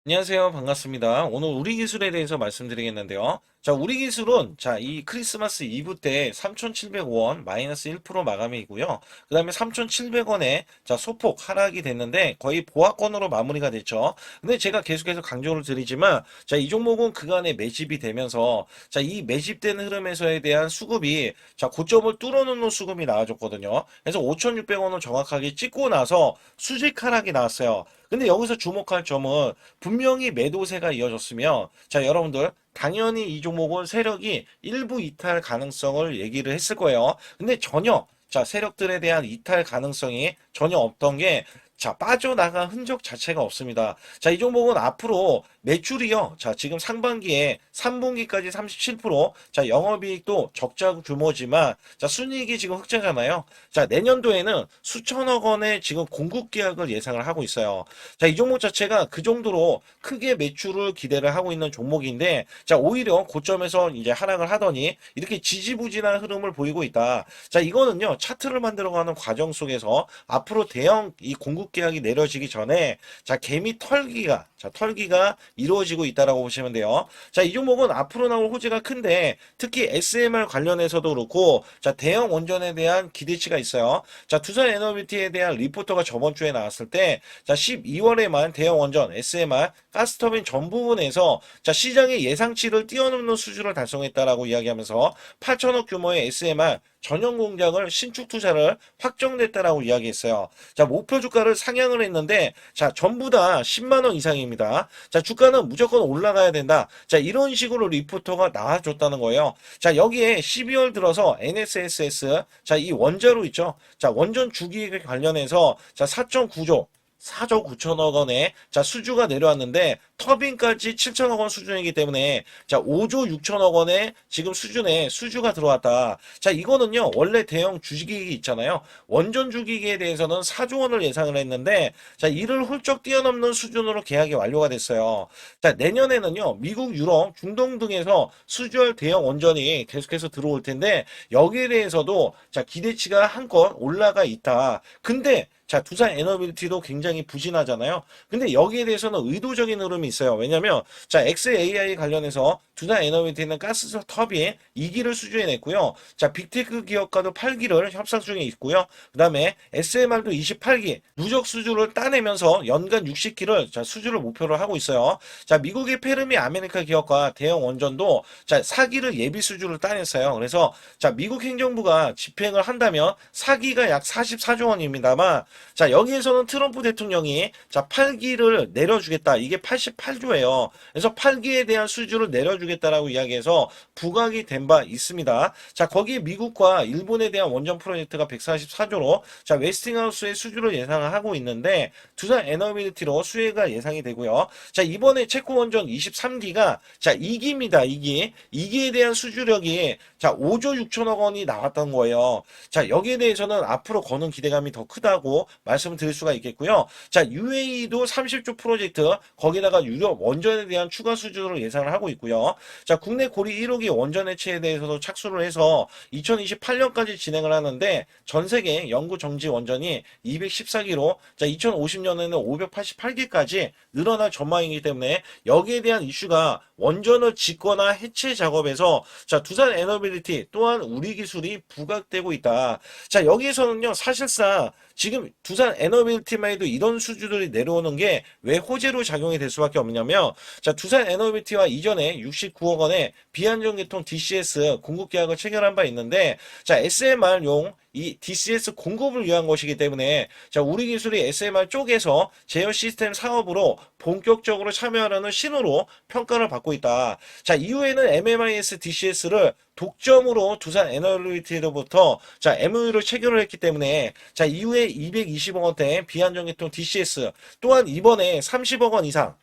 안녕하세요. 반갑습니다. 오늘 우리 기술에 대해서 말씀드리겠는데요. 자, 우리 기술은, 자, 이 크리스마스 이브 때 3,705원 마이너스 1% 마감이고요. 그 다음에 3,700원에, 자, 소폭 하락이 됐는데 거의 보합권으로 마무리가 됐죠. 근데 제가 계속해서 강조를 드리지만, 자, 이 종목은 그간에 매집이 되면서, 자, 이 매집된 흐름에서에 대한 수급이, 자, 고점을 뚫어놓는 수급이 나와줬거든요. 그래서 5,600원을 정확하게 찍고 나서 수직 하락이 나왔어요. 근데 여기서 주목할 점은 분명히 매도세가 이어졌으며, 자, 여러분들, 당연히 이 종목은 세력이 일부 이탈 가능성을 얘기를 했을 거예요. 근데 전혀, 자, 세력들에 대한 이탈 가능성이 전혀 없던 게, 자, 빠져나간 흔적 자체가 없습니다. 자, 이 종목은 앞으로 매출이요. 자, 지금 상반기에 3분기까지 37%, 자, 영업이익도 적자 규모지만, 자, 순이익이 지금 흑자잖아요. 자, 내년도에는 수천억 원의 지금 공급 계약을 예상을 하고 있어요. 자, 이 종목 자체가 그 정도로 크게 매출을 기대를 하고 있는 종목인데, 자, 오히려 고점에서 이제 하락을 하더니 이렇게 지지부진한 흐름을 보이고 있다. 자, 이거는요, 차트를 만들어가는 과정 속에서 앞으로 대형 이 공급 계약이 내려지기 전에, 자, 개미 털기가, 자, 털기가 이루어지고 있다라고 보시면 돼요. 자, 이 종목은 앞으로 나올 호재가 큰데, 특히 SMR 관련해서도 그렇고, 자, 대형 원전에 대한 기대치가 있어요. 자, 두산 에너비티에 대한 리포터가 저번 주에 나왔을 때, 자, 12월에만 대형 원전, SMR, 가스터빈 전 부분에서, 자, 시장의 예상치를 뛰어넘는 수준을 달성했다라고 이야기하면서 8천억 규모의 SMR 전용 공장을 신축 투자를 확정됐다라고 이야기했어요. 자, 목표 주가를 상향을 했는데, 자, 전부 다 10만 원 이상입니다. 자, 주가는 무조건 올라가야 된다. 자, 이런 식으로 리포터가 나와줬다는 거예요. 자, 여기에 12월 들어서 NSSS, 자, 이 원자로 있죠. 자, 원전 주기에 관련해서, 자, 4.9조, 4조 9천억 원에, 자, 수주가 내려왔는데, 터빈까지 7천억 원 수준이기 때문에, 자, 5조 6천억 원에 지금 수준에 수주가 들어왔다. 자, 이거는요, 원래 대형 주식이 있잖아요. 원전 주기기에 대해서는 4조 원을 예상을 했는데, 자, 이를 훌쩍 뛰어넘는 수준으로 계약이 완료가 됐어요. 자, 내년에는요, 미국, 유럽, 중동 등에서 수주할 대형 원전이 계속해서 들어올 텐데, 여기에 대해서도, 자, 기대치가 한껏 올라가 있다. 근데, 자, 두산 에너빌티도 굉장히 부진하잖아요. 근데 여기에 대해서는 의도적인 흐름이 있어요. 왜냐면, 자, XAI 관련해서 두산 에너빌티는 가스 터빈 2기를 수주해냈고요. 자, 빅테크 기업과도 8기를 협상 중에 있고요. 그 다음에 SMR도 28기 누적 수주를 따내면서 연간 60기를 자, 수주를 목표로 하고 있어요. 자, 미국의 페르미 아메리카 기업과 대형 원전도 자, 4기를 예비 수주를 따냈어요. 그래서 자, 미국 행정부가 집행을 한다면 4기가 약 44조 원입니다만, 자, 여기에서는 트럼프 대통령이 자, 8기를 내려주겠다. 이게 88조예요. 그래서 8기에 대한 수주를 내려주겠다라고 이야기해서 부각이 된 바 있습니다. 자, 거기에 미국과 일본에 대한 원전 프로젝트가 144조로 자, 웨스팅하우스의 수주를 예상을 하고 있는데 두산 에너빌리티로 수혜가 예상이 되고요. 자, 이번에 체코 원전 23기가 자, 2기입니다. 2기. 2기에 대한 수주력이 자, 5조 6천억 원이 나왔던 거예요. 자, 여기에 대해서는 앞으로 거는 기대감이 더 크다고 말씀을 드릴 수가 있겠고요. 자, UAE도 30조 프로젝트, 거기다가 유럽 원전에 대한 추가 수주를 예상을 하고 있고요. 자, 국내 고리 1호기 원전 해체에 대해서도 착수를 해서 2028년까지 진행을 하는데 전 세계 영구 정지 원전이 214기로 자, 2050년에는 588기까지 늘어날 전망이기 때문에 여기에 대한 이슈가 원전을 짓거나 해체 작업에서 자, 두산 에너빌리티 또한 우리 기술이 부각되고 있다. 자, 여기에서는요, 사실상 지금 두산 에너빌리티만 해도 이런 수주들이 내려오는 게 왜 호재로 작용이 될 수밖에 없냐면, 자, 두산 에너빌리티와 이전에 69억 원의 비안정계통 DCS 공급 계약을 체결한 바 있는데, 자, SMR용 이 DCS 공급을 위한 것이기 때문에 자, 우리 기술이 SMR 쪽에서 제어 시스템 사업으로 본격적으로 참여하라는 신호로 평가를 받고 있다. 자, 이후에는 MMIS DCS를 독점으로 두산 에너빌리티로부터 자, MOU를 체결을 했기 때문에 자, 이후에 220억 원대 비안정계통 DCS 또한 이번에 30억 원 이상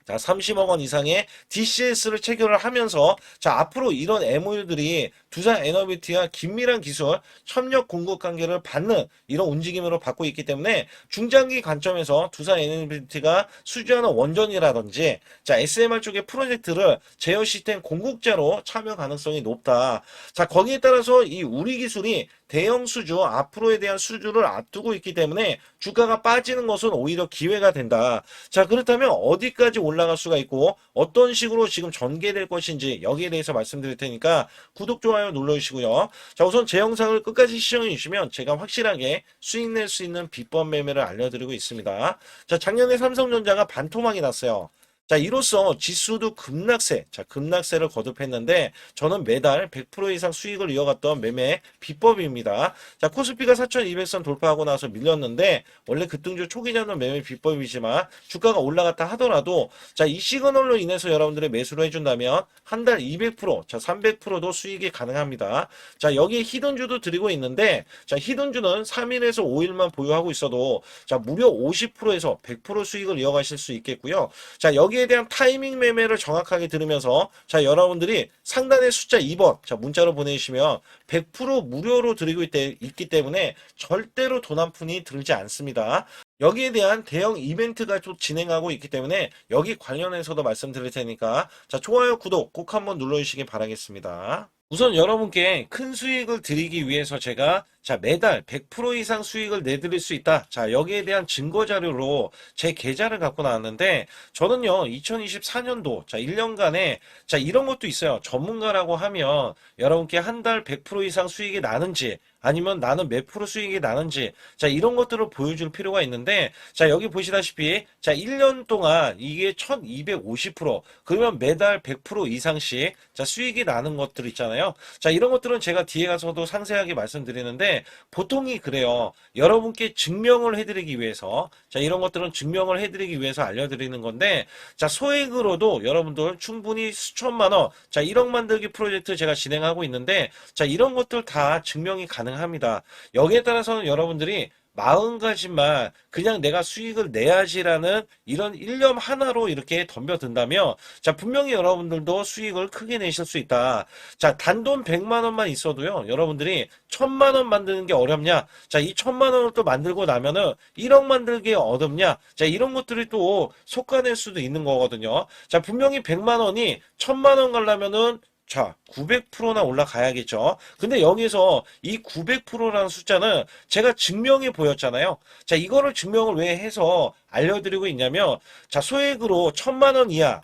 자, 30억 원 이상의 DCS를 체결을 하면서 자, 앞으로 이런 MOU들이 두산 에너비티와 긴밀한 기술 협력 공급 관계를 받는 이런 움직임으로 받고 있기 때문에 중장기 관점에서 두산 에너비티가 수주하는 원전이라든지 자, SMR 쪽의 프로젝트를 제어 시스템 공급자로 참여 가능성이 높다. 자, 거기에 따라서 이 우리 기술이 대형 수주, 앞으로에 대한 수주를 앞두고 있기 때문에 주가가 빠지는 것은 오히려 기회가 된다. 자, 그렇다면 어디까지 올라갈 수가 있고 어떤 식으로 지금 전개될 것인지 여기에 대해서 말씀드릴 테니까 구독, 좋아요 눌러주시고요. 자, 우선 제 영상을 끝까지 시청해 주시면 제가 확실하게 수익 낼 수 있는 비법 매매를 알려드리고 있습니다. 자, 작년에 삼성전자가 반토막이 났어요. 자, 이로써 지수도 급락세, 자, 급락세를 거듭했는데 저는 매달 100% 이상 수익을 이어갔던 매매 비법입니다. 자, 코스피가 4,200선 돌파하고 나서 밀렸는데 원래 급등주 초기 잡는 매매 비법이지만 주가가 올라갔다 하더라도 자, 이 시그널로 인해서 여러분들의 매수를 해준다면 한 달 200%, 자, 300%도 수익이 가능합니다. 자, 여기에 히든주도 드리고 있는데 자, 히든주는 3일에서 5일만 보유하고 있어도 자, 무려 50%에서 100% 수익을 이어가실 수 있겠고요. 자, 여기에 대한 타이밍 매매를 정확하게 들으면서 자, 여러분들이 상단의 숫자 2번 자, 문자로 보내주시면 100% 무료로 드리고 있기 때문에 절대로 돈 한 푼이 들지 않습니다. 여기에 대한 대형 이벤트가 또 진행하고 있기 때문에 여기 관련해서도 말씀드릴 테니까 자, 좋아요, 구독 꼭 한번 눌러주시기 바라겠습니다. 우선 여러분께 큰 수익을 드리기 위해서 제가 자, 매달 100% 이상 수익을 내드릴 수 있다. 자, 여기에 대한 증거 자료로 제 계좌를 갖고 나왔는데 저는요, 2024년도 자, 1년간에 자, 이런 것도 있어요. 전문가라고 하면 여러분께 한 달 100% 이상 수익이 나는지 아니면 나는 몇 프로 수익이 나는지 자, 이런 것들을 보여줄 필요가 있는데 자, 여기 보시다시피 자, 1년 동안 이게 1250% 그러면 매달 100% 이상씩 자, 수익이 나는 것들 있잖아요. 자, 이런 것들은 제가 뒤에 가서도 상세하게 말씀드리는데 보통이 그래요. 여러분께 증명을 해드리기 위해서 자, 이런 것들은 증명을 해드리기 위해서 알려드리는 건데 자, 소액으로도 여러분들 충분히 수천만 원 자, 1억 만들기 프로젝트 제가 진행하고 있는데 자, 이런 것들 다 증명이 가능합니다. 여기에 따라서는 여러분들이 마음가짐만 그냥 내가 수익을 내야지라는 이런 일념 하나로 이렇게 덤벼든다면 자, 분명히 여러분들도 수익을 크게 내실 수 있다. 자, 단돈 100만 원만 있어도요, 여러분들이 1000만 원 만드는 게 어렵냐? 자, 이 1000만 원을 또 만들고 나면은 1억 만들기 어렵냐? 자, 이런 것들이 또 속아낼 수도 있는 거거든요. 자, 분명히 100만 원이 1000만 원 가려면은 자, 900%나 올라가야겠죠. 근데 여기서 이 900%라는 숫자는 제가 증명이 보였잖아요. 자, 이거를 증명을 왜 해서 알려드리고 있냐면, 자, 소액으로 1000만 원 이하,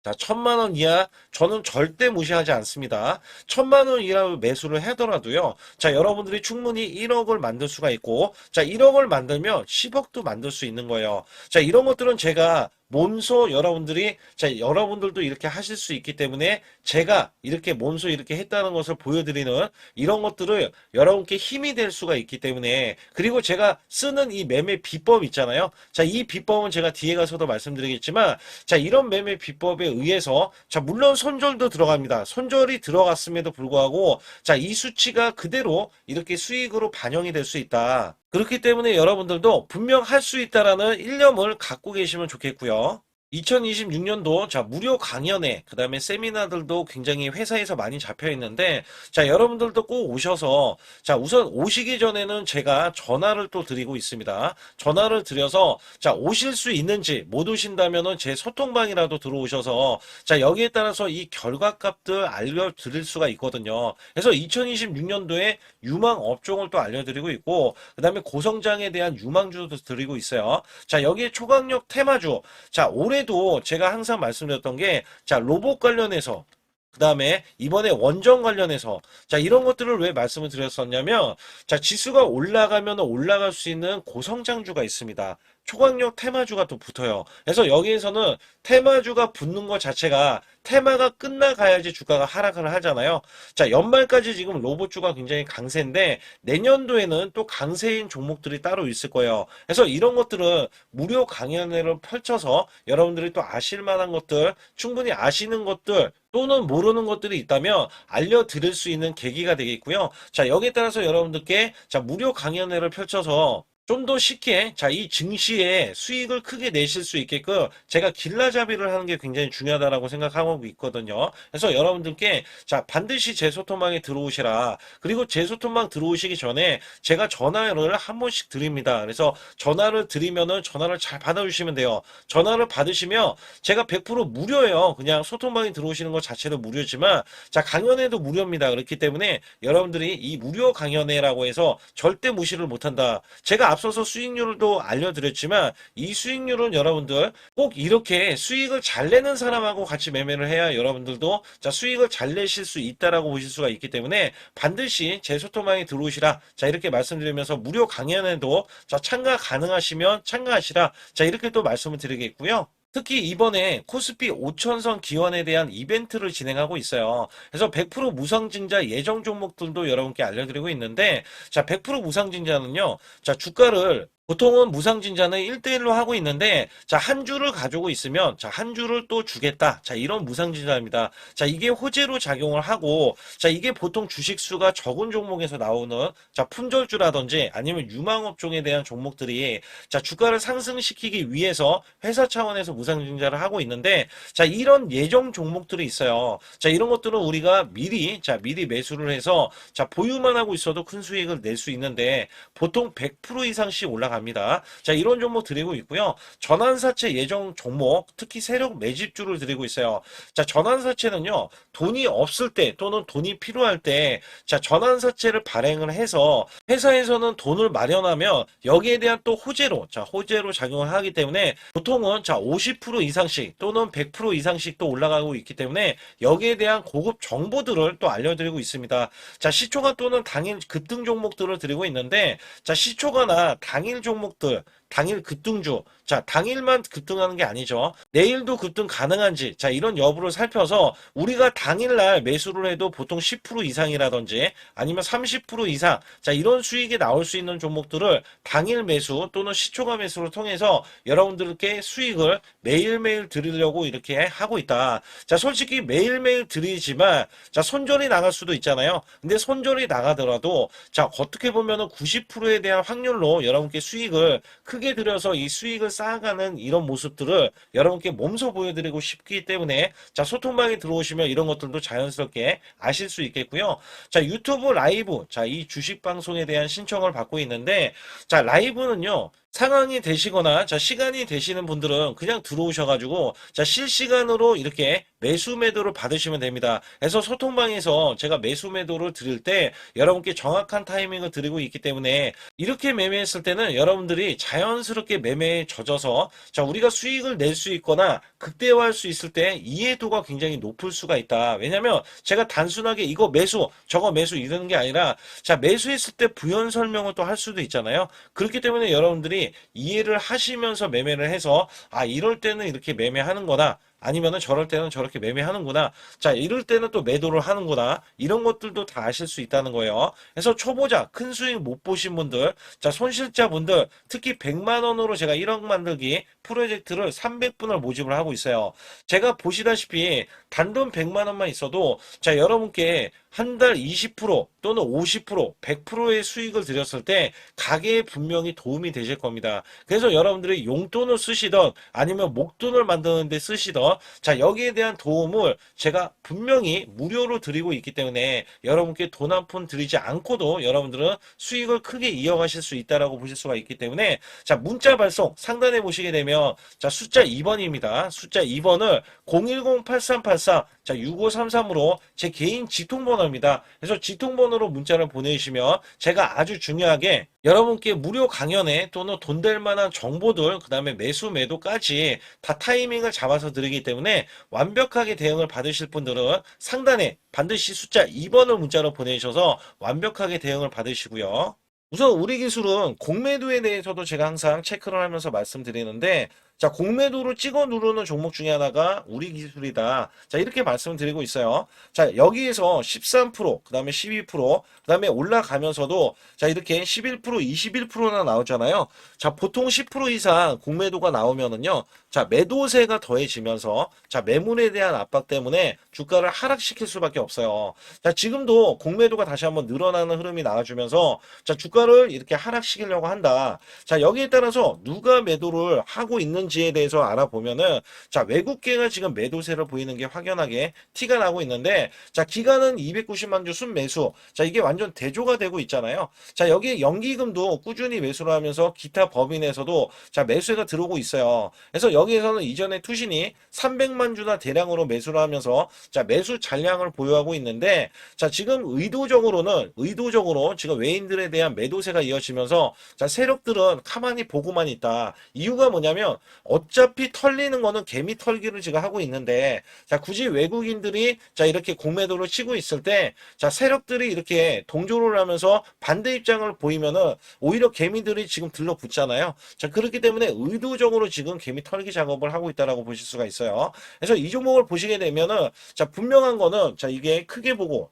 자, 1000만 원 이하 저는 절대 무시하지 않습니다. 1000만 원 이하 매수를 하더라도요. 자, 여러분들이 충분히 1억을 만들 수가 있고 자, 1억을 만들면 10억도 만들 수 있는 거예요. 자, 이런 것들은 제가 몸소 여러분들이 자, 여러분들도 이렇게 하실 수 있기 때문에 제가 이렇게 몸소 이렇게 했다는 것을 보여드리는 이런 것들을 여러분께 힘이 될 수가 있기 때문에 그리고 제가 쓰는 이 매매 비법 있잖아요. 자, 이 비법은 제가 뒤에 가서도 말씀드리겠지만 자, 이런 매매 비법에 의해서 자, 물론 손절도 들어갑니다. 손절이 들어갔음에도 불구하고 자, 이 수치가 그대로 이렇게 수익으로 반영이 될 수 있다. 그렇기 때문에 여러분들도 분명 할 수 있다라는 일념을 갖고 계시면 좋겠고요. 2026년도 자, 무료 강연회 그 다음에 세미나들도 굉장히 회사에서 많이 잡혀 있는데 자, 여러분들도 꼭 오셔서 자, 우선 오시기 전에는 제가 전화를 또 드리고 있습니다. 전화를 드려서 자, 오실 수 있는지 못 오신다면은 제 소통방이라도 들어오셔서 자, 여기에 따라서 이 결과값들 알려드릴 수가 있거든요. 그래서 2026년도에 유망 업종을 또 알려드리고 있고 그 다음에 고성장에 대한 유망주도 드리고 있어요. 자, 여기에 초강력 테마주 자, 올해도 제가 항상 말씀드렸던 게 자, 로봇 관련해서 그 다음에 이번에 원전 관련해서 자, 이런 것들을 왜 말씀을 드렸었냐면 자, 지수가 올라가면 올라갈 수 있는 고성장주가 있습니다. 초강력 테마주가 또 붙어요. 그래서 여기에서는 테마주가 붙는 것 자체가 테마가 끝나가야지 주가가 하락을 하잖아요. 자, 연말까지 지금 로봇주가 굉장히 강세인데 내년도에는 또 강세인 종목들이 따로 있을 거예요. 그래서 이런 것들은 무료 강연회를 펼쳐서 여러분들이 또 아실 만한 것들, 충분히 아시는 것들 또는 모르는 것들이 있다면 알려드릴 수 있는 계기가 되겠고요. 자, 여기에 따라서 여러분들께 자, 무료 강연회를 펼쳐서 좀 더 쉽게 이 증시에 수익을 크게 내실 수 있게끔 제가 길라잡이를 하는 게 굉장히 중요하다라고 생각하고 있거든요. 그래서 여러분들께 반드시 제 소통방에 들어오시라. 그리고 제 소통방 들어오시기 전에 제가 전화를 한 번씩 드립니다. 그래서 전화를 드리면은 전화를 잘 받아주시면 돼요. 전화를 받으시면 제가 100% 무료예요. 그냥 소통방에 들어오시는 것 자체도 무료지만 강연회도 무료입니다. 그렇기 때문에 여러분들이 이 무료 강연회라고 해서 절대 무시를 못한다. 제가 앞서서 수익률도 알려드렸지만 이 수익률은 여러분들 꼭 이렇게 수익을 잘 내는 사람하고 같이 매매를 해야 여러분들도 수익을 잘 내실 수 있다라고 보실 수가 있기 때문에 반드시 제 소통방에 들어오시라. 이렇게 말씀드리면서 무료 강연에도 참가 가능하시면 참가하시라. 이렇게 또 말씀을 드리겠고요. 특히 이번에 코스피 5천선 기원에 대한 이벤트를 진행하고 있어요. 그래서 100% 무상증자 예정 종목들도 여러분께 알려드리고 있는데 100% 무상증자는요. 주가를 보통은 무상증자는 1대1로 하고 있는데 한 주를 가지고 있으면 한 주를 또 주겠다. 이런 무상증자입니다. 이게 호재로 작용을 하고 이게 보통 주식수가 적은 종목에서 나오는 품절주라든지 아니면 유망업종에 대한 종목들이 주가를 상승시키기 위해서 회사 차원에서 무상증자를 하고 있는데 이런 예정 종목들이 있어요. 이런 것들은 우리가 미리 매수를 해서 보유만 하고 있어도 큰 수익을 낼 수 있는데 보통 100% 이상씩 올라갑니다. 이런 종목 드리고 있고요. 전환사채 예정 종목, 특히 세력 매집주를 드리고 있어요. 전환사채는요, 돈이 없을 때 또는 돈이 필요할 때 전환사채를 발행을 해서 회사에서는 돈을 마련하면 여기에 대한 또 호재로 작용을 하기 때문에 보통은 50% 이상씩 또는 100% 이상씩 또 올라가고 있기 때문에 여기에 대한 고급 정보들을 또 알려드리고 있습니다. 시초가 또는 당일 급등 종목들을 드리고 있는데 시초가나 당일 종목들, 당일 급등주, 당일만 급등하는 게 아니죠. 내일도 급등 가능한지, 이런 여부를 살펴서 우리가 당일날 매수를 해도 보통 10% 이상이라든지 아니면 30% 이상, 이런 수익이 나올 수 있는 종목들을 당일 매수 또는 시초가 매수를 통해서 여러분들께 수익을 매일매일 드리려고 이렇게 하고 있다. 솔직히 매일매일 드리지만, 손절이 나갈 수도 있잖아요. 근데 손절이 나가더라도, 어떻게 보면은 90%에 대한 확률로 여러분께 수익을 크게 들여서 이 수익을 쌓아가는 이런 모습들을 여러분께 몸소 보여드리고 싶기 때문에 소통방에 들어오시면 이런 것들도 자연스럽게 아실 수 있겠고요. 유튜브 라이브 이 주식 방송에 대한 신청을 받고 있는데 라이브는요. 상황이 되시거나 시간이 되시는 분들은 그냥 들어오셔가지고 실시간으로 이렇게 매수 매도를 받으시면 됩니다. 그래서 소통방에서 제가 매수 매도를 드릴 때 여러분께 정확한 타이밍을 드리고 있기 때문에 이렇게 매매했을 때는 여러분들이 자연스럽게 매매에 젖어서 우리가 수익을 낼 수 있거나 극대화할 수 있을 때 이해도가 굉장히 높을 수가 있다. 왜냐면 제가 단순하게 이거 매수 저거 매수 이러는 게 아니라 매수했을 때 부연 설명을 또 할 수도 있잖아요. 그렇기 때문에 여러분들이 이해를 하시면서 매매를 해서 이럴 때는 이렇게 매매하는 거다. 아니면은 저럴 때는 저렇게 매매하는구나. 이럴 때는 또 매도를 하는구나. 이런 것들도 다 아실 수 있다는 거예요. 그래서 초보자, 큰 수익 못 보신 분들, 손실자분들, 특히 100만 원으로 제가 1억 만들기 프로젝트를 300분을 모집을 하고 있어요. 제가 보시다시피 단돈 100만 원만 있어도 여러분께 한 달 20% 또는 50%, 100%의 수익을 드렸을 때 가게에 분명히 도움이 되실 겁니다. 그래서 여러분들이 용돈을 쓰시던 아니면 목돈을 만드는 데 쓰시던 여기에 대한 도움을 제가 분명히 무료로 드리고 있기 때문에 여러분께 돈 한 푼 드리지 않고도 여러분들은 수익을 크게 이어가실 수 있다라고 보실 수가 있기 때문에 문자 발송 상단에 보시게 되면 숫자 2번입니다. 숫자 2번을 010-8384-6533으로 제 개인 직통번호입니다. 그래서 직통번호로 문자를 보내주시면 제가 아주 중요하게 여러분께 무료 강연에 또는 돈 될 만한 정보들, 그 다음에 매수 매도까지 다 타이밍을 잡아서 드리기 때문에 완벽하게 대응을 받으실 분들은 상단에 반드시 숫자 2번을 문자로 보내주셔서 완벽하게 대응을 받으시고요. 우선 우리 기술은 공매도에 대해서도 제가 항상 체크를 하면서 말씀드리는데 자, 공매도를 찍어 누르는 종목 중에 하나가 우리 기술이다. 자, 이렇게 말씀드리고 있어요. 자, 여기에서 13%, 그 다음에 12%, 그 다음에 올라가면서도 자, 이렇게 11%, 21%나 나오잖아요. 자, 보통 10% 이상 공매도가 나오면은요. 자, 매도세가 더해지면서 자, 매물에 대한 압박 때문에 주가를 하락시킬 수밖에 없어요. 자, 지금도 공매도가 다시 한번 늘어나는 흐름이 나와주면서 자, 주가를 이렇게 하락시키려고 한다. 자, 여기에 따라서 누가 매도를 하고 있는지에 대해서 알아보면은 자, 외국계가 지금 매도세를 보이는 게 확연하게 티가 나고 있는데 자, 기간은 290만 주 순매수. 자, 이게 완전 대조가 되고 있잖아요. 자, 여기에 연기금도 꾸준히 매수를 하면서 기타 법인에서도 자, 매수가 들어오고 있어요. 그래서 여기에서는 이전에 투신이 300만 주나 대량으로 매수를 하면서 자, 매수 잔량을 보유하고 있는데 자, 지금 의도적으로 지금 외인들에 대한 매도세가 이어지면서 자, 세력들은 가만히 보고만 있다. 이유가 뭐냐면 어차피 털리는 거는 개미 털기를 지금 하고 있는데 자, 굳이 외국인들이 자, 이렇게 공매도를 치고 있을 때 자, 세력들이 이렇게 동조를 하면서 반대 입장을 보이면은 오히려 개미들이 지금 들러붙잖아요. 자, 그렇기 때문에 의도적으로 지금 개미 털기 작업을 하고 있다라고 보실 수가 있어요. 그래서 이 종목을 보시게 되면은 자, 분명한 거는 자, 이게 크게 보고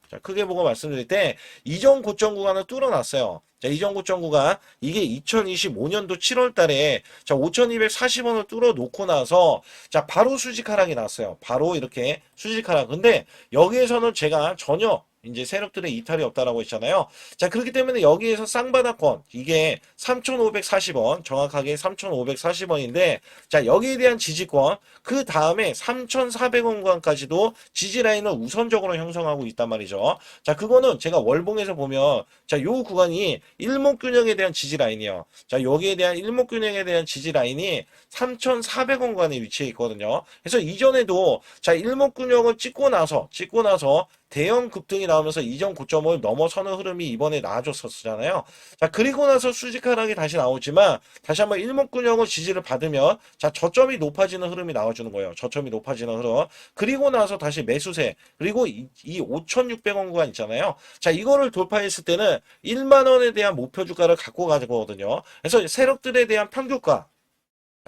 말씀드릴 때 이전 고점 구간을 뚫어놨어요. 자, 이전 고점 구간 이게 2025년도 7월 달에 자, 5,240원을 뚫어 놓고 나서 자, 바로 수직 하락이 났어요. 바로 이렇게 수직 하락. 근데 여기에서는 제가 전혀 이제 세력들의 이탈이 없다라고 했잖아요. 자, 그렇기 때문에 여기에서 쌍바닥권 이게 3,540원 정확하게 3,540원인데 자, 여기에 대한 지지권 그 다음에 3,400원권까지도 지지 라인을 우선적으로 형성하고 있단 말이죠. 자, 그거는 제가 월봉에서 보면 자, 요 구간이 일목균형에 대한 지지 라인이요. 자, 여기에 대한 일목균형에 대한 지지 라인이 3,400원권에 위치해 있거든요. 그래서 이전에도 자, 일목균형을 찍고 나서 대형 급등이 나오면서 이전 고점을 넘어서는 흐름이 이번에 나와줬었잖아요. 자, 그리고 나서 수직 하락이 다시 나오지만 다시 한번 일목균형을 지지를 받으면 자, 저점이 높아지는 흐름이 나와주는 거예요. 저점이 높아지는 흐름. 그리고 나서 다시 매수세. 그리고 이 5,600원 구간 있잖아요. 자, 이거를 돌파했을 때는 1만 원에 대한 목표 주가를 갖고 가거든요. 그래서 세력들에 대한 평균가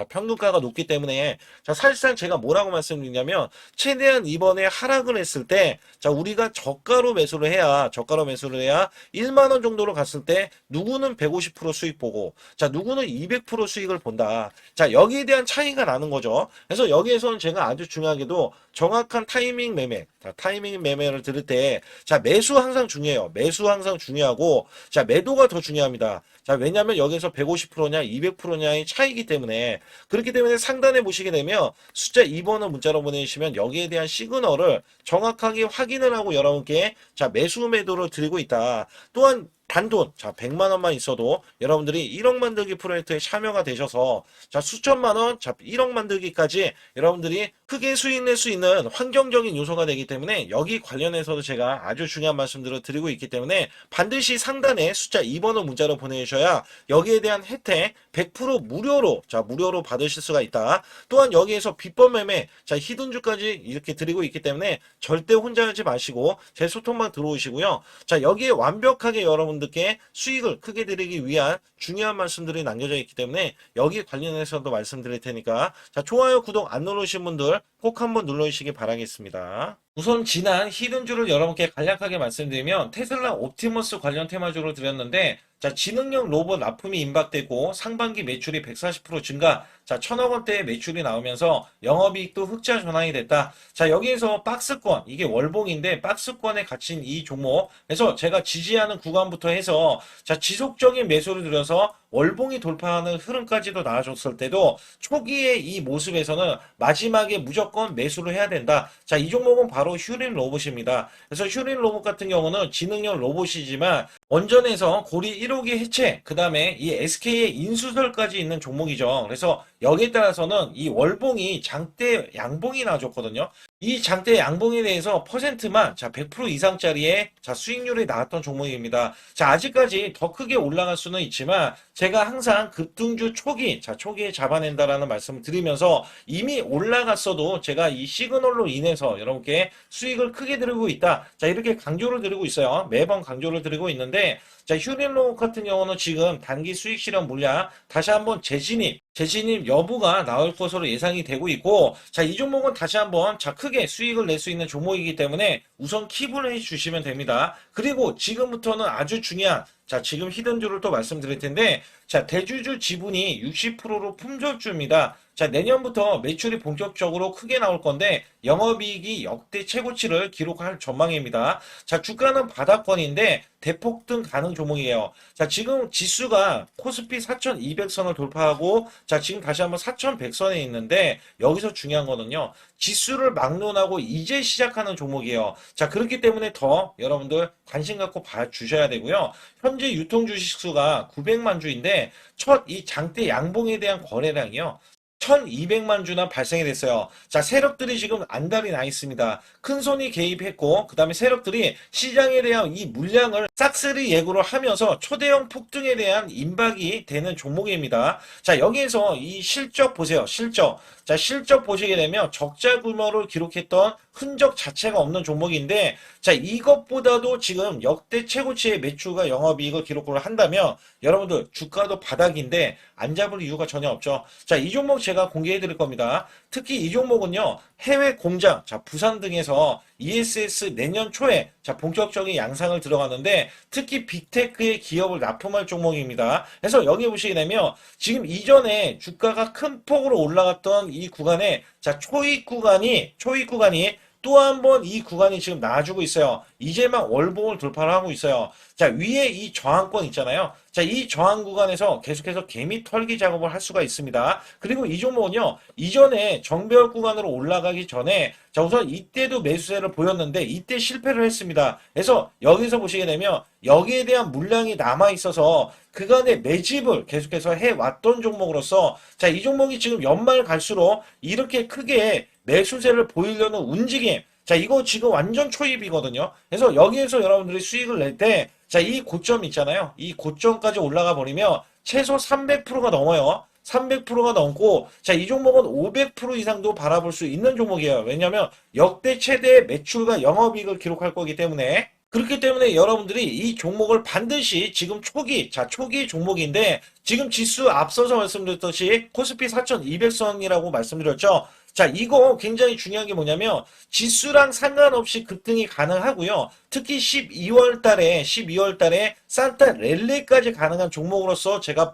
평균가가 높기 때문에 자, 사실상 제가 뭐라고 말씀드리냐면 최대한 이번에 하락을 했을 때 자, 우리가 저가로 매수를 해야 1만 원 정도로 갔을 때 누구는 150% 수익 보고 자, 누구는 200% 수익을 본다. 자, 여기에 대한 차이가 나는 거죠. 그래서 여기에서는 제가 아주 중요하게도 정확한 타이밍 매매 타이밍 매매를 들을 때 자, 매수 항상 중요해요. 매수 항상 중요하고 자, 매도가 더 중요합니다. 자, 왜냐하면 여기서 150%냐 200%냐의 차이기 때문에 그렇기 때문에 상단에 보시게 되면 숫자 2번을 문자로 보내주시면 여기에 대한 시그널을 정확하게 확인을 하고 여러분께 자, 매수 매도를 드리고 있다. 또한 단돈 자, 100만 원만 있어도 여러분들이 1억 만들기 프로젝트에 참여가 되셔서 자, 수천만 원, 자, 1억 만들기까지 여러분들이 크게 수익 낼 수 있는 환경적인 요소가 되기 때문에 여기 관련해서도 제가 아주 중요한 말씀들을 드리고 있기 때문에 반드시 상단에 숫자 2번을 문자로 보내주셔야 여기에 대한 혜택 100% 무료로 자, 무료로 받으실 수가 있다. 또한 여기에서 비법 매매 자, 히든주까지 이렇게 드리고 있기 때문에 절대 혼자 하지 마시고 제 소통방 들어오시고요. 자, 여기에 완벽하게 여러분들께 수익을 크게 드리기 위한 중요한 말씀들이 남겨져 있기 때문에 여기 관련해서도 말씀드릴 테니까 자, 좋아요 구독 안 누르신 분들 꼭 한번 눌러주시기 바라겠습니다. 우선 지난 히든주를 여러분께 간략하게 말씀드리면 테슬라 옵티머스 관련 테마주로 드렸는데 자, 지능형 로봇 납품이 임박되고 상반기 매출이 140% 증가 자, 1,000억 원대의 매출이 나오면서 영업이익도 흑자 전환이 됐다. 자, 여기에서 박스권 이게 월봉인데 박스권에 갇힌 이 종목 그래서 제가 지지하는 구간부터 해서 자, 지속적인 매수를 들여서 월봉이 돌파하는 흐름까지도 나와줬을 때도 초기의 이 모습에서는 마지막에 무조건 매수를 해야 된다. 자, 이 종목은 바로 휴린 로봇입니다. 그래서 휴린 로봇 같은 경우는 지능형 로봇이지만 원전에서 고리 1호기 해체, 그 다음에 이 SK의 인수설까지 있는 종목이죠. 그래서 여기에 따라서는 이 월봉이 장대 양봉이 나와줬거든요. 이 장대 양봉에 대해서 퍼센트만 자, 100% 이상짜리의 자, 수익률이 나왔던 종목입니다. 자, 아직까지 더 크게 올라갈 수는 있지만 제가 항상 급등주 초기, 자, 초기에 잡아낸다라는 말씀을 드리면서 이미 올라갔어도 제가 이 시그널로 인해서 여러분께 수익을 크게 드리고 있다. 자, 이렇게 강조를 드리고 있어요. 매번 강조를 드리고 있는데 있는데, 자, 휴린록 같은 경우는 지금 단기 수익 실현 물량 다시 한번 재진입 여부가 나올 것으로 예상이 되고 있고, 자, 이 종목은 다시 한번 자, 크게 수익을 낼 수 있는 종목이기 때문에 우선 킵을 해 주시면 됩니다. 그리고 지금부터는 아주 중요한, 자, 지금 히든주를 또 말씀드릴 텐데, 자, 대주주 지분이 60%로 품절주입니다. 자, 내년부터 매출이 본격적으로 크게 나올 건데, 영업이익이 역대 최고치를 기록할 전망입니다. 자, 주가는 바닥권인데, 대폭등 가능 종목이에요. 자, 지금 지수가 코스피 4200선을 돌파하고, 자, 지금 다시 한번 4100선에 있는데, 여기서 중요한 거는요, 지수를 막론하고 이제 시작하는 종목이에요. 자, 그렇기 때문에 더 여러분들 관심 갖고 봐주셔야 되고요. 현재 유통 주식 수가 900만 주인데, 첫 이 장대 양봉에 대한 거래량이요. 1200만 주나 발생이 됐어요. 자, 세력들이 지금 안달이 나 있습니다. 큰 손이 개입했고, 그 다음에 세력들이 시장에 대한 이 물량을 싹쓸이 예고를 하면서 초대형 폭등에 대한 임박이 되는 종목입니다. 자, 여기에서 이 실적 보세요. 실적. 자, 실적 보시게 되면 적자 규모를 기록했던 흔적 자체가 없는 종목인데, 자, 이것보다도 지금 역대 최고치의 매출과 영업이익을 기록을 한다면 여러분들 주가도 바닥인데 안 잡을 이유가 전혀 없죠. 자, 이 종목 제가 공개해 드릴 겁니다. 특히 이 종목은요, 해외 공장, 자, 부산 등에서 ESS 내년 초에 자, 본격적인 양상을 들어가는데, 특히 빅테크의 기업을 납품할 종목입니다. 그래서 여기 보시게 되면 지금 이전에 주가가 큰 폭으로 올라갔던 이 구간에, 자, 초입 구간이 또 한 번 이 구간이 지금 나와주고 있어요. 이제 막 월봉을 돌파를 하고 있어요. 자, 위에 이 저항권 있잖아요. 자, 이 저항 구간에서 계속해서 개미 털기 작업을 할 수가 있습니다. 그리고 이 종목은요, 이전에 정배열 구간으로 올라가기 전에, 자, 우선 이때도 매수세를 보였는데 이때 실패를 했습니다. 그래서 여기서 보시게 되면 여기에 대한 물량이 남아 있어서 그간의 매집을 계속해서 해왔던 종목으로서, 자, 이 종목이 지금 연말 갈수록 이렇게 크게 매수세를 보이려는 움직임, 자, 이거 지금 완전 초입이거든요. 그래서 여기에서 여러분들이 수익을 낼 때, 자, 이 고점 있잖아요. 이 고점까지 올라가 버리면 최소 300%가 넘어요. 300%가 넘고, 자, 이 종목은 500% 이상도 바라볼 수 있는 종목이에요. 왜냐하면 역대 최대의 매출과 영업이익을 기록할 거기 때문에. 그렇기 때문에 여러분들이 이 종목을 반드시 지금 초기, 자, 초기 종목인데, 지금 지수 앞서서 말씀드렸듯이 코스피 4200선이라고 말씀드렸죠. 자, 이거 굉장히 중요한 게 뭐냐면 지수랑 상관없이 급등이 가능하고요. 특히 12월 달에 산타 랠리까지 가능한 종목으로서 제가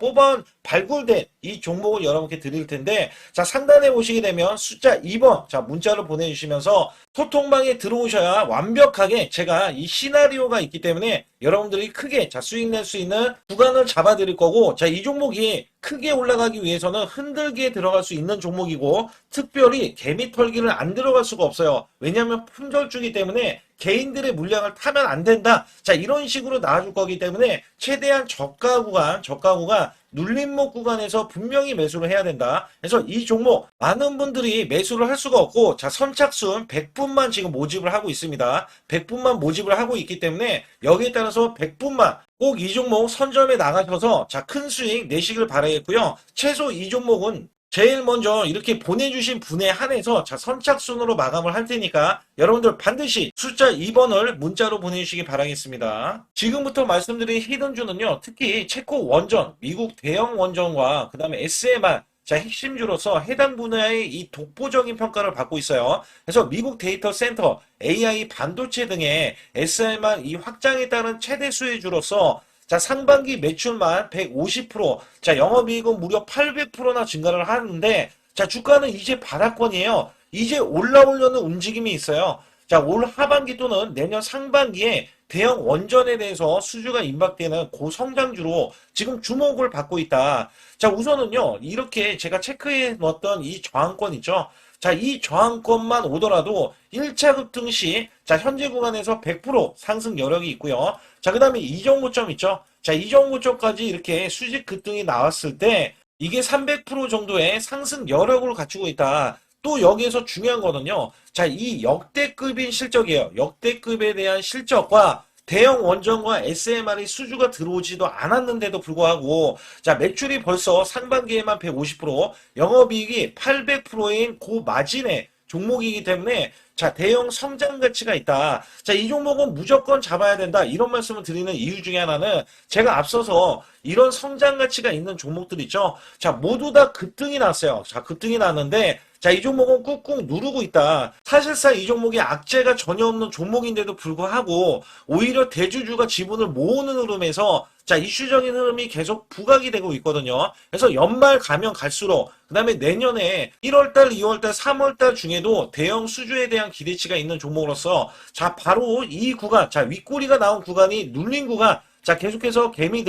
발굴된 이 종목을 여러분께 드릴 텐데, 자, 상단에 보시게 되면 숫자 2번, 자, 문자를 보내주시면서 소통방에 들어오셔야 완벽하게 제가 이 시나리오가 있기 때문에 여러분들이 크게, 자, 수익 낼 수 있는 구간을 잡아 드릴 거고, 자, 이 종목이 크게 올라가기 위해서는 흔들기에 들어갈 수 있는 종목이고, 특별히 개미 털기를 안 들어갈 수가 없어요. 왜냐하면 품절주기 때문에 개인들의 물량을 타면 안 된다. 자, 이런 식으로 나와줄 거기 때문에 최대한 저가 구간 눌림목 구간에서 분명히 매수를 해야 된다. 그래서 이 종목 많은 분들이 매수를 할 수가 없고, 자, 선착순 100분만 지금 모집을 하고 있습니다. 100분만 모집을 하고 있기 때문에 여기에 따라서 100분만 꼭 이 종목 선점에 나가셔서, 자, 큰 수익 내시길 바라겠고요. 최소 이 종목은 제일 먼저 이렇게 보내주신 분에 한해서, 자, 선착순으로 마감을 할 테니까 여러분들 반드시 숫자 2번을 문자로 보내주시기 바라겠습니다. 지금부터 말씀드린 히든주는요, 특히 체코 원전, 미국 대형 원전과 그 다음에 SMR, 자, 핵심주로서 해당 분야의 이 독보적인 평가를 받고 있어요. 그래서 미국 데이터 센터, AI 반도체 등의 SMR 이 확장에 따른 최대 수혜주로서, 자, 상반기 매출만 150%, 자, 영업이익은 무려 800%나 증가를 하는데, 자, 주가는 이제 바닥권이에요. 이제 올라오려는 움직임이 있어요. 자, 올 하반기 또는 내년 상반기에 대형 원전에 대해서 수주가 임박되는 고성장주로 지금 주목을 받고 있다. 자, 우선은요, 이렇게 제가 체크해 놓았던 이 저항권 있죠. 자, 이 저항권만 오더라도 1차 급등 시, 자, 현재 구간에서 100% 상승 여력이 있고요. 자, 그 다음에 이정고점 있죠. 자, 이정고점까지 이렇게 수직 급등이 나왔을 때 이게 300% 정도의 상승 여력을 갖추고 있다. 또 여기에서 중요한 거는요. 자, 이 역대급인 실적이에요. 역대급에 대한 실적과 대형 원전과 SMR이 수주가 들어오지도 않았는데도 불구하고, 자, 매출이 벌써 상반기에만 150%, 영업이익이 800%인 고마진의 종목이기 때문에 자, 대형 성장 가치가 있다. 자, 이 종목은 무조건 잡아야 된다. 이런 말씀을 드리는 이유 중에 하나는 제가 앞서서 이런 성장 가치가 있는 종목들 있죠. 자, 모두 다 급등이 났어요. 자, 급등이 났는데 자, 이 종목은 꾹꾹 누르고 있다. 사실상 이 종목이 악재가 전혀 없는 종목인데도 불구하고 오히려 대주주가 지분을 모으는 흐름에서 자, 이슈적인 흐름이 계속 부각이 되고 있거든요. 그래서 연말 가면 갈수록 그 다음에 내년에 1월달, 2월달, 3월달 중에도 대형 수주에 대한 기대치가 있는 종목으로서 자, 바로 이 구간, 자, 윗꼬리가 나온 구간이 눌린 구간, 자, 계속해서 개미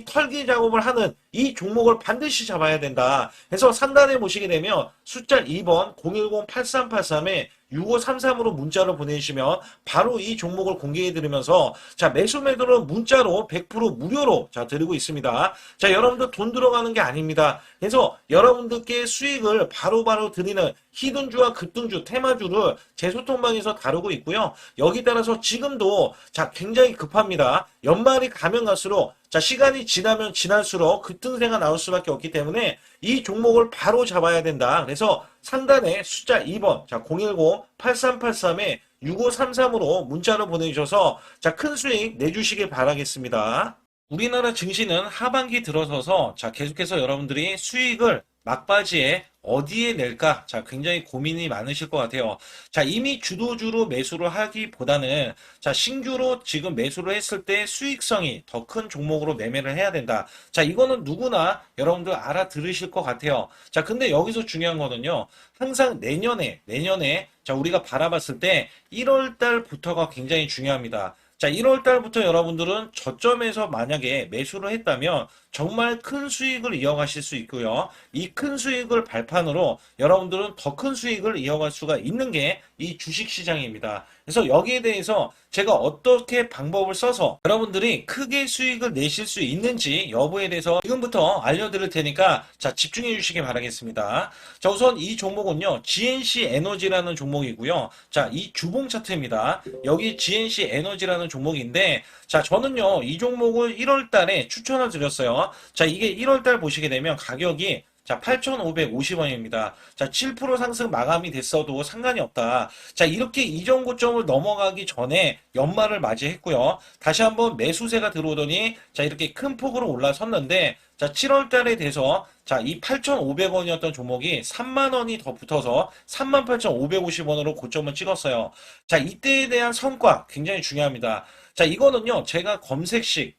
털기 작업을 하는 이 종목을 반드시 잡아야 된다. 그래서 상단에 보시게 되면 숫자 2번 010-8383에 6533으로 문자를 보내주시면 바로 이 종목을 공개해 드리면서 자, 매수 매도는 문자로 100% 무료로 자, 드리고 있습니다. 자, 여러분들 돈 들어가는 게 아닙니다. 그래서 여러분들께 수익을 바로바로 드리는 히든주와 급등주, 테마주를 제 소통방에서 다루고 있고요. 여기 따라서 지금도 자, 굉장히 급합니다. 연말이 가면 갈수록 자, 시간이 지나면 지날수록 급등세가 나올 수밖에 없기 때문에 이 종목을 바로 잡아야 된다. 그래서 상단에 숫자 2번, 자, 010-8383에 6533으로 문자로 보내주셔서 자, 큰 수익 내주시길 바라겠습니다. 우리나라 증시는 하반기 들어서서 자, 계속해서 여러분들이 수익을 막바지에 어디에 낼까? 자, 굉장히 고민이 많으실 것 같아요. 자, 이미 주도주로 매수를 하기보다는 자, 신규로 지금 매수를 했을 때 수익성이 더 큰 종목으로 매매를 해야 된다. 자, 이거는 누구나 여러분들 알아들으실 것 같아요. 자, 근데 여기서 중요한 거는요. 항상 내년에 자, 우리가 바라봤을 때 1월 달부터가 굉장히 중요합니다. 자, 1월 달부터 여러분들은 저점에서 만약에 매수를 했다면 정말 큰 수익을 이어가실 수 있고요. 이 큰 수익을 발판으로 여러분들은 더 큰 수익을 이어갈 수가 있는 게 이 주식시장입니다. 그래서 여기에 대해서 제가 어떻게 방법을 써서 여러분들이 크게 수익을 내실 수 있는지 여부에 대해서 지금부터 알려드릴 테니까 자, 집중해 주시기 바라겠습니다. 자, 우선 이 종목은요, GNC 에너지라는 종목이고요. 자, 이 주봉 차트입니다. 여기 GNC 에너지라는 종목인데 자, 저는요, 이 종목을 1월 달에 추천을 드렸어요. 자, 이게 1월 달 보시게 되면 가격이 자, 8,550원입니다. 자, 7% 상승 마감이 됐어도 상관이 없다. 자, 이렇게 이전 고점을 넘어가기 전에 연말을 맞이했고요. 다시 한번 매수세가 들어오더니 자, 이렇게 큰 폭으로 올라섰는데 자, 7월 달에 돼서 자, 이 8,500원이었던 종목이 3만 원이 더 붙어서 38,550원으로 고점을 찍었어요. 자, 이때에 대한 성과 굉장히 중요합니다. 자, 이거는요, 제가 검색식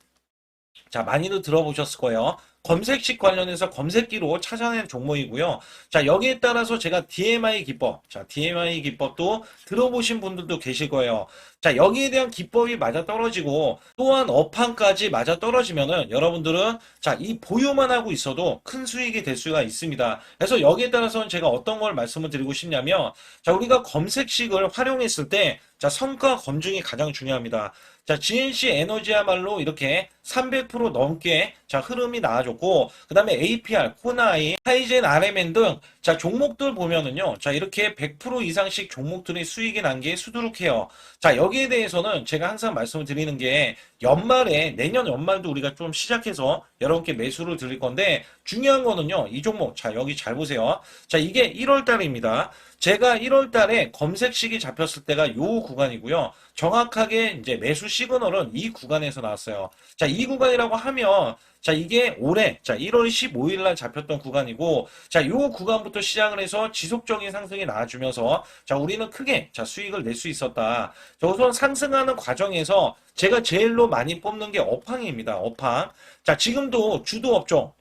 자, 많이들 들어보셨을 거예요. 검색식 관련해서 검색기로 찾아낸 종목이고요. 자, 여기에 따라서 제가 DMI 기법, 자, DMI 기법도 들어보신 분들도 계실 거예요. 자, 여기에 대한 기법이 맞아 떨어지고 또한 업황까지 맞아 떨어지면은 여러분들은 자, 이 보유만 하고 있어도 큰 수익이 될 수가 있습니다. 그래서 여기에 따라서는 제가 어떤 걸 말씀을 드리고 싶냐면 자, 우리가 검색식을 활용했을 때 자, 성과 검증이 가장 중요합니다. 자, GNC 에너지야말로 이렇게 300% 넘게 자, 흐름이 나와줬고, 그 다음에 APR, 코나이, 하이젠, RMN 등 자, 종목들 보면은요, 자, 이렇게 100% 이상씩 종목들이 수익이 난 게 수두룩해요. 자, 여기에 대해서는 제가 항상 말씀을 드리는 게 연말에, 내년 연말도 우리가 좀 시작해서 여러분께 매수를 드릴 건데, 중요한 거는요, 이 종목, 자, 여기 잘 보세요. 자, 이게 1월 달입니다. 제가 1월 달에 검색식이 잡혔을 때가 요 구간이고요. 정확하게 이제 매수 시그널은 이 구간에서 나왔어요. 자, 이 구간이라고 하면 자, 이게 올해 자, 1월 15일 날 잡혔던 구간이고 자, 요 구간부터 시작을 해서 지속적인 상승이 나와주면서 자, 우리는 크게 자, 수익을 낼 수 있었다. 자, 우선 상승하는 과정에서 제가 제일로 많이 뽑는 게 업황입니다. 업황. 자, 지금도 주도 업종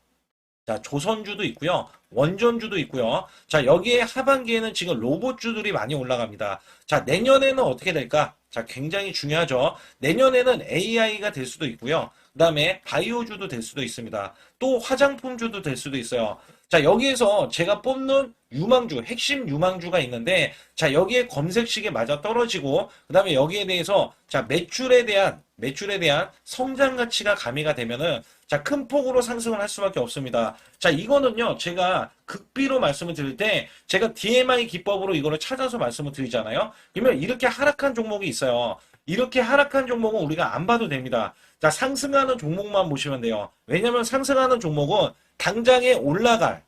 자, 조선주도 있고요. 원전주도 있고요. 자, 여기에 하반기에는 지금 로봇주들이 많이 올라갑니다. 자, 내년에는 어떻게 될까? 자, 굉장히 중요하죠. 내년에는 AI가 될 수도 있고요. 그 다음에 바이오주도 될 수도 있습니다. 또 화장품주도 될 수도 있어요. 자, 여기에서 제가 뽑는 유망주, 핵심 유망주가 있는데, 자, 여기에 검색식에 맞아 떨어지고, 그 다음에 여기에 대해서, 자, 매출에 대한 성장 가치가 가미가 되면은, 자, 큰 폭으로 상승을 할 수밖에 없습니다. 자, 이거는요, 제가 극비로 말씀을 드릴 때, 제가 DMI 기법으로 이거를 찾아서 말씀을 드리잖아요. 그러면 이렇게 하락한 종목이 있어요. 이렇게 하락한 종목은 우리가 안 봐도 됩니다. 자, 상승하는 종목만 보시면 돼요. 왜냐면 상승하는 종목은 당장에 올라갈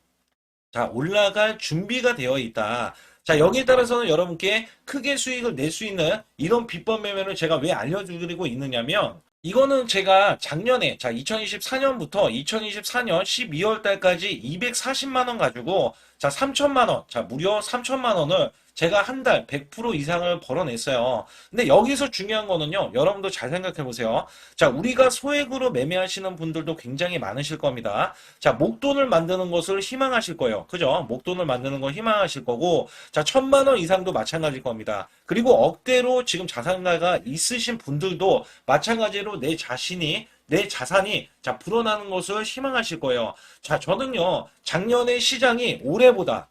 준비가 되어 있다. 자, 여기에 따라서는 여러분께 크게 수익을 낼 수 있는 이런 비법 매매를 제가 왜 알려드리고 있느냐면, 이거는 제가 작년에, 자, 2024년부터 2024년 12월 달까지 240만 원 가지고, 자, 3천만 원, 자, 무려 3천만 원을 제가 한 달 100% 이상을 벌어냈어요. 근데 여기서 중요한 거는요, 여러분도 잘 생각해 보세요. 자, 우리가 소액으로 매매하시는 분들도 굉장히 많으실 겁니다. 자, 목돈을 만드는 것을 희망하실 거예요. 그죠? 목돈을 만드는 걸 희망하실 거고, 자, 1,000만 원 이상도 마찬가지일 겁니다. 그리고 억대로 지금 자산가가 있으신 분들도 마찬가지로 내 자산이 자 불어나는 것을 희망하실 거예요. 자, 저는요 작년에 시장이 올해보다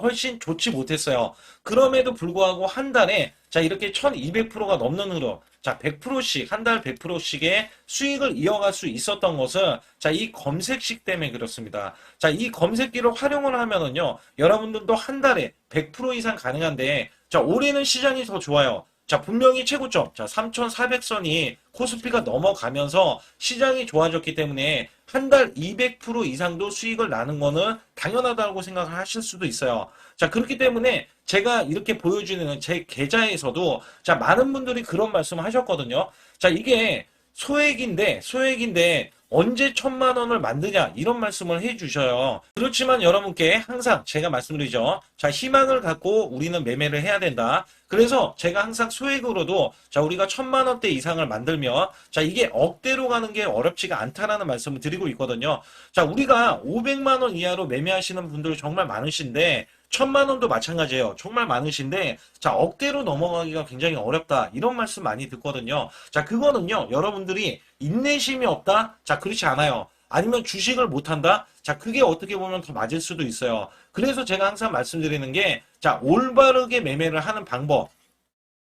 훨씬 좋지 못했어요. 그럼에도 불구하고 한 달에 자 이렇게 1200%가 넘는 흐름, 자 100%씩 한 달 100%씩의 수익을 이어갈 수 있었던 것은 자 이 검색식 때문에 그렇습니다. 자 이 검색기를 활용을 하면은요 여러분들도 한 달에 100% 이상 가능한데, 자 올해는 시장이 더 좋아요. 자, 분명히 최고점, 자, 3,400선이 코스피가 넘어가면서 시장이 좋아졌기 때문에 한 달 200% 이상도 수익을 나는 거는 당연하다고 생각을 하실 수도 있어요. 자, 그렇기 때문에 제가 이렇게 보여주는 제 계좌에서도 자, 많은 분들이 그런 말씀을 하셨거든요. 자, 이게 소액인데 언제 1,000만 원을 만드냐 이런 말씀을 해주셔요. 그렇지만 여러분께 항상 제가 말씀드리죠. 자, 희망을 갖고 우리는 매매를 해야 된다. 그래서 제가 항상 소액으로도 자 우리가 1,000만 원대 이상을 만들면 자 이게 억대로 가는 게 어렵지가 않다라는 말씀을 드리고 있거든요. 자, 우리가 500만 원 이하로 매매하시는 분들 정말 많으신데 1,000만 원도 마찬가지예요. 정말 많으신데 자 억대로 넘어가기가 굉장히 어렵다 이런 말씀 많이 듣거든요. 자, 그거는요 여러분들이 인내심이 없다? 자, 그렇지 않아요. 아니면 주식을 못한다? 자, 그게 어떻게 보면 더 맞을 수도 있어요. 그래서 제가 항상 말씀드리는 게 자 올바르게 매매를 하는 방법,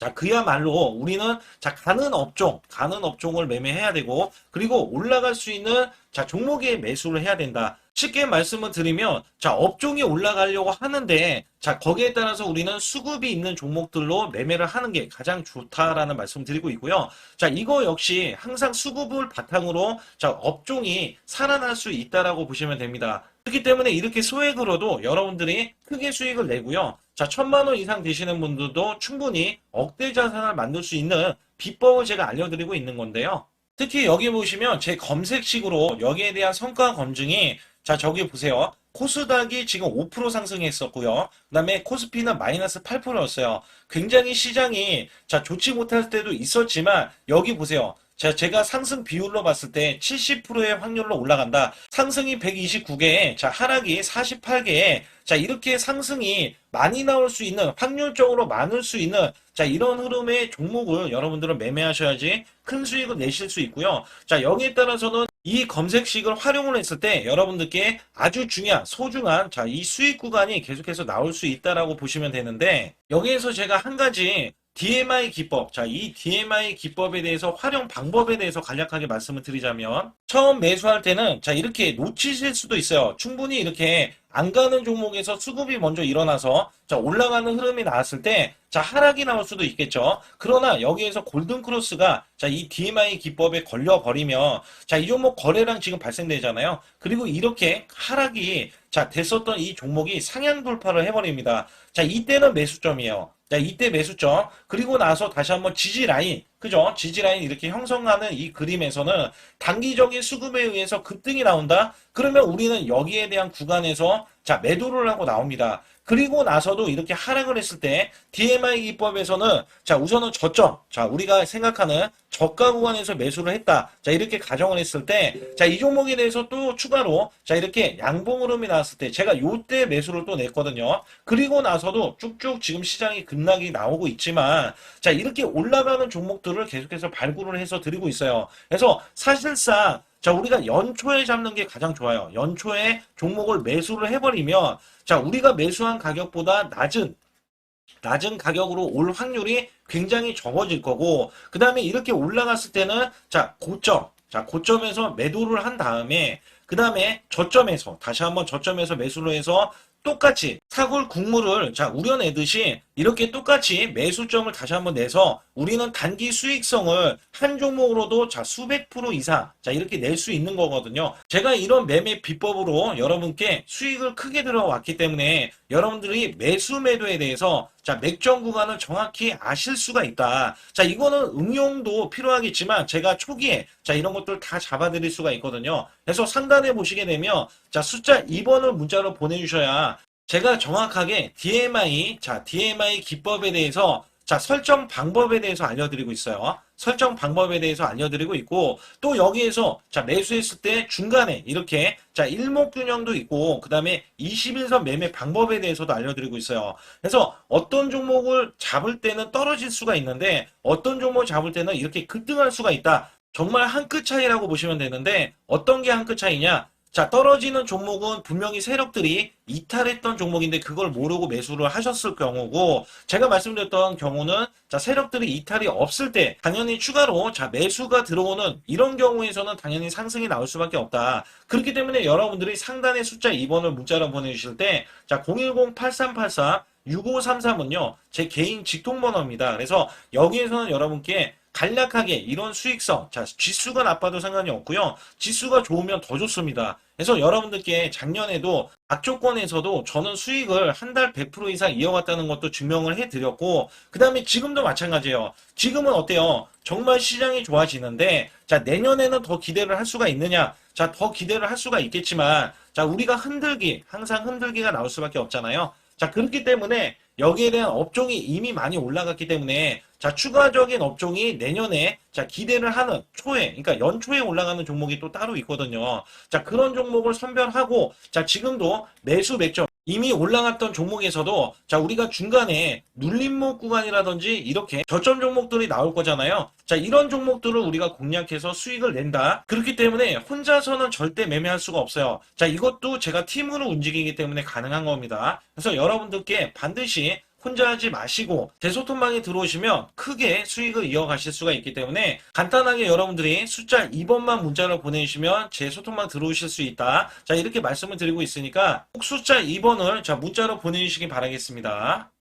자, 그야말로 우리는 자, 가는 업종을 매매해야 되고, 그리고 올라갈 수 있는 자, 종목에 매수를 해야 된다. 쉽게 말씀을 드리면, 자, 업종이 올라가려고 하는데, 자, 거기에 따라서 우리는 수급이 있는 종목들로 매매를 하는 게 가장 좋다라는 말씀 드리고 있고요. 자, 이거 역시 항상 수급을 바탕으로 자, 업종이 살아날 수 있다라고 보시면 됩니다. 그렇기 때문에 이렇게 소액으로도 여러분들이 크게 수익을 내고요. 자, 1,000만 원 이상 되시는 분들도 충분히 억대 자산을 만들 수 있는 비법을 제가 알려드리고 있는 건데요. 특히 여기 보시면 제 검색식으로 여기에 대한 성과 검증이 자, 저기 보세요. 코스닥이 지금 5% 상승했었고요. 그 다음에 코스피는 마이너스 8%였어요. 굉장히 시장이 자, 좋지 못할 때도 있었지만 여기 보세요. 자, 제가 상승 비율로 봤을 때 70%의 확률로 올라간다. 상승이 129개에, 자, 하락이 48개에, 자, 이렇게 상승이 많이 나올 수 있는, 확률적으로 많을 수 있는, 자, 이런 흐름의 종목을 여러분들은 매매하셔야지 큰 수익을 내실 수 있고요. 자, 여기에 따라서는 이 검색식을 활용을 했을 때 여러분들께 아주 중요한, 소중한, 자, 이 수익 구간이 계속해서 나올 수 있다라고 보시면 되는데, 여기에서 제가 한 가지 DMI 기법, 자, 이 DMI 기법에 대해서 활용 방법에 대해서 간략하게 말씀을 드리자면, 처음 매수할 때는 자, 이렇게 놓치실 수도 있어요. 충분히 이렇게 안 가는 종목에서 수급이 먼저 일어나서 자, 올라가는 흐름이 나왔을 때 자, 하락이 나올 수도 있겠죠. 그러나 여기에서 골든 크로스가 자, 이 DMI 기법에 걸려 버리면 자, 이 종목 거래량 지금 발생되잖아요. 그리고 이렇게 하락이 자, 됐었던 이 종목이 상향 돌파를 해 버립니다. 자, 이때는 매수점이에요. 자, 이때 매수점. 그리고 나서 다시 한번 지지 라인. 그죠? 지지 라인 이렇게 형성하는 이 그림에서는 단기적인 수급에 의해서 급등이 나온다? 그러면 우리는 여기에 대한 구간에서 자, 매도를 하고 나옵니다. 그리고 나서도 이렇게 하락을 했을 때 DMI 기법에서는 자, 우선은 저점. 자, 우리가 생각하는 저가 구간에서 매수를 했다. 자, 이렇게 가정을 했을 때 자, 이 종목에 대해서 또 추가로 자, 이렇게 양봉 흐름이 나왔을 때 제가 요때 매수를 또 냈거든요. 그리고 나서도 쭉쭉 지금 시장이 급락이 나오고 있지만 자, 이렇게 올라가는 종목들을 계속해서 발굴을 해서 드리고 있어요. 그래서 사실상 자, 우리가 연초에 잡는 게 가장 좋아요. 연초에 종목을 매수를 해버리면 자, 우리가 매수한 가격보다 낮은 가격으로 올 확률이 굉장히 적어질 거고, 그 다음에 이렇게 올라갔을 때는 자, 고점에서 매도를 한 다음에 그 다음에 저점에서 다시 한번 저점에서 매수를 해서 똑같이 사골 국물을 자 우려내듯이 이렇게 똑같이 매수점을 다시 한번 내서 우리는 단기 수익성을 한 종목으로도 자 수백 프로 이상 자 이렇게 낼 수 있는 거거든요. 제가 이런 매매 비법으로 여러분께 수익을 크게 들어왔기 때문에 여러분들이 매수 매도에 대해서 자 맥점 구간을 정확히 아실 수가 있다. 자 이거는 응용도 필요하겠지만 제가 초기에 자 이런 것들 다 잡아드릴 수가 있거든요. 그래서 상단에 보시게 되면 자 숫자 2번을 문자로 보내주셔야 제가 정확하게 DMI 자 DMI 기법에 대해서 자 설정 방법에 대해서 알려드리고 있어요. 설정 방법에 대해서 알려드리고 있고 또 여기에서 자 매수했을 때 중간에 이렇게 자 일목균형도 있고 그 다음에 21선 매매 방법에 대해서도 알려드리고 있어요. 그래서 어떤 종목을 잡을 때는 떨어질 수가 있는데 어떤 종목을 잡을 때는 이렇게 급등할 수가 있다. 정말 한 끗 차이라고 보시면 되는데 어떤 게 한 끗 차이냐? 자, 떨어지는 종목은 분명히 세력들이 이탈했던 종목인데 그걸 모르고 매수를 하셨을 경우고 제가 말씀드렸던 경우는 자, 세력들이 이탈이 없을 때 당연히 추가로 자, 매수가 들어오는 이런 경우에서는 당연히 상승이 나올 수밖에 없다. 그렇기 때문에 여러분들이 상단의 숫자 2번을 문자로 보내주실 때 자, 010-8384 6533은요, 제 개인 직통번호입니다. 그래서 여기에서는 여러분께 간략하게 이런 수익성, 자, 지수가 나빠도 상관이 없고요. 지수가 좋으면 더 좋습니다. 그래서 여러분들께 작년에도 악조건에서도 저는 수익을 한 달 100% 이상 이어갔다는 것도 증명을 해드렸고, 그 다음에 지금도 마찬가지예요. 지금은 어때요? 정말 시장이 좋아지는데, 자, 내년에는 더 기대를 할 수가 있느냐? 자, 더 기대를 할 수가 있겠지만, 자, 우리가 항상 흔들기가 나올 수밖에 없잖아요. 자, 그렇기 때문에 여기에 대한 업종이 이미 많이 올라갔기 때문에 자, 추가적인 업종이 내년에 자, 기대를 하는 초에, 그러니까 연초에 올라가는 종목이 또 따로 있거든요. 자, 그런 종목을 선별하고 자, 지금도 매수 맥점 이미 올라갔던 종목에서도 자, 우리가 중간에 눌림목 구간이라든지 이렇게 저점 종목들이 나올 거잖아요. 자, 이런 종목들을 우리가 공략해서 수익을 낸다. 그렇기 때문에 혼자서는 절대 매매할 수가 없어요. 자, 이것도 제가 팀으로 움직이기 때문에 가능한 겁니다. 그래서 여러분들께 반드시 혼자 하지 마시고 제 소통방에 들어오시면 크게 수익을 이어가실 수가 있기 때문에 간단하게 여러분들이 숫자 2번만 문자로 보내주시면 제 소통방 들어오실 수 있다. 자, 이렇게 말씀을 드리고 있으니까 꼭 숫자 2번을 자 문자로 보내주시기 바라겠습니다.